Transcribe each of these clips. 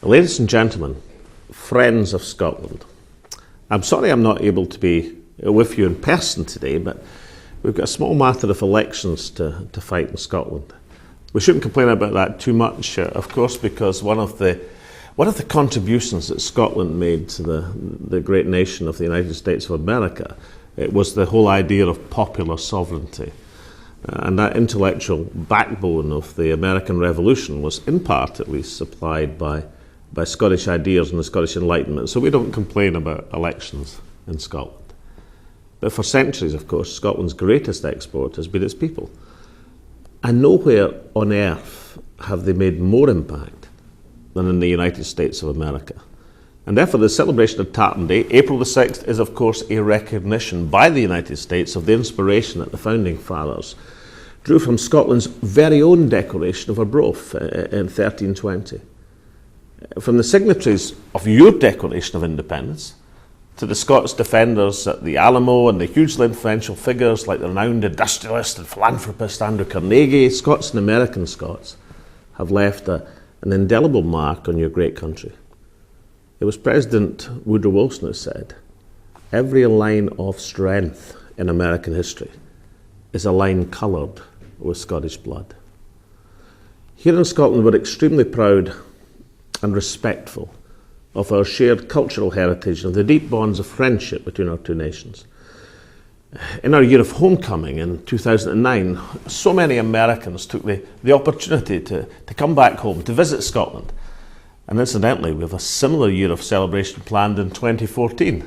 Ladies and gentlemen, friends of Scotland, I'm sorry I'm not able to be with you in person today, but we've got a small matter of elections to fight in Scotland. We shouldn't complain about that too much, of course, because one of the contributions that Scotland made to the great nation of the United States of America, it was the whole idea of popular sovereignty. And that intellectual backbone of the American Revolution was in part at least supplied by Scottish ideas and the Scottish Enlightenment. So we don't complain about elections in Scotland. But for centuries, of course, Scotland's greatest export has been its people. And nowhere on earth have they made more impact than in the United States of America. And therefore the celebration of Tartan Day, April the 6th, is of course a recognition by the United States of the inspiration that the Founding Fathers drew from Scotland's very own Declaration of Arbroath in 1320. From the signatories of your Declaration of Independence to the Scots defenders at the Alamo and the hugely influential figures like the renowned industrialist and philanthropist Andrew Carnegie, Scots and American Scots have left an indelible mark on your great country. It was President Woodrow Wilson who said, "Every line of strength in American history is a line coloured with Scottish blood." Here in Scotland, we're extremely proud and respectful of our shared cultural heritage and the deep bonds of friendship between our two nations. In our year of homecoming in 2009, so many Americans took the opportunity to come back home, to visit Scotland. And incidentally, we have a similar year of celebration planned in 2014,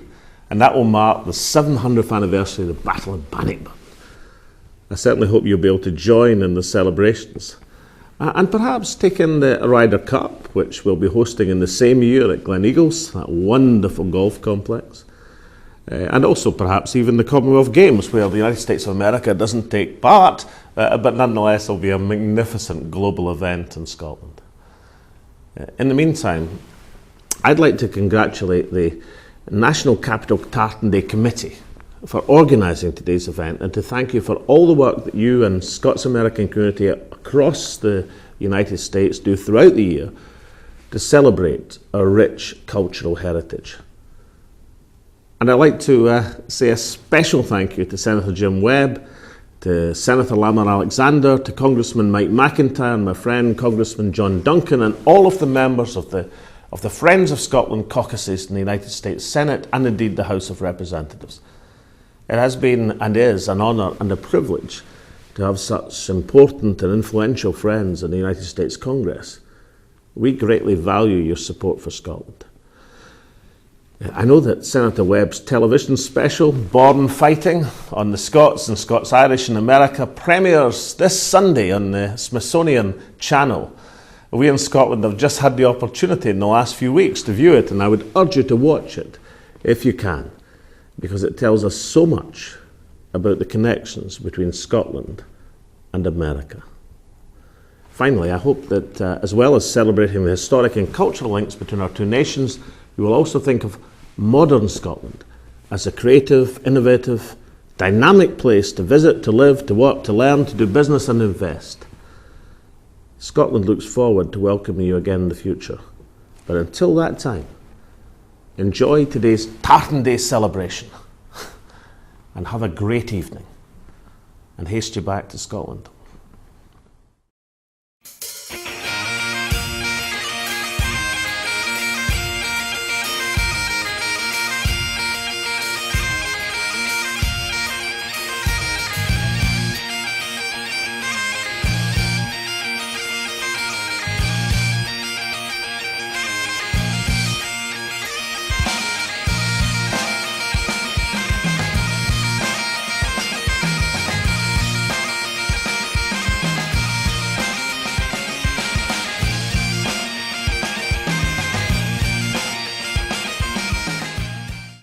and that will mark the 700th anniversary of the Battle of Bannockburn. I certainly hope you'll be able to join in the celebrations. And perhaps take in the Ryder Cup, which we'll be hosting in the same year at Gleneagles, that wonderful golf complex. And also perhaps even the Commonwealth Games, where the United States of America doesn't take part, but nonetheless it'll be a magnificent global event in Scotland. In the meantime, I'd like to congratulate the National Capital Tartan Day Committee for organising today's event and to thank you for all the work that you and Scots-American community across the United States do throughout the year to celebrate our rich cultural heritage. And I'd like to say a special thank you to Senator Jim Webb, to Senator Lamar Alexander, to Congressman Mike McIntyre, and my friend Congressman John Duncan, and all of the members of the Friends of Scotland caucuses in the United States Senate and indeed the House of Representatives. It has been and is an honour and a privilege to have such important and influential friends in the United States Congress. We greatly value your support for Scotland. I know that Senator Webb's television special, Born Fighting, on the Scots and Scots-Irish in America, premieres this Sunday on the Smithsonian Channel. We in Scotland have just had the opportunity in the last few weeks to view it, and I would urge you to watch it if you can, because it tells us so much about the connections between Scotland and America. Finally, I hope that as well as celebrating the historic and cultural links between our two nations, we will also think of modern Scotland as a creative, innovative, dynamic place to visit, to live, to work, to learn, to do business and invest. Scotland looks forward to welcoming you again in the future. But until that time, enjoy today's Tartan Day celebration and have a great evening and haste you back to Scotland.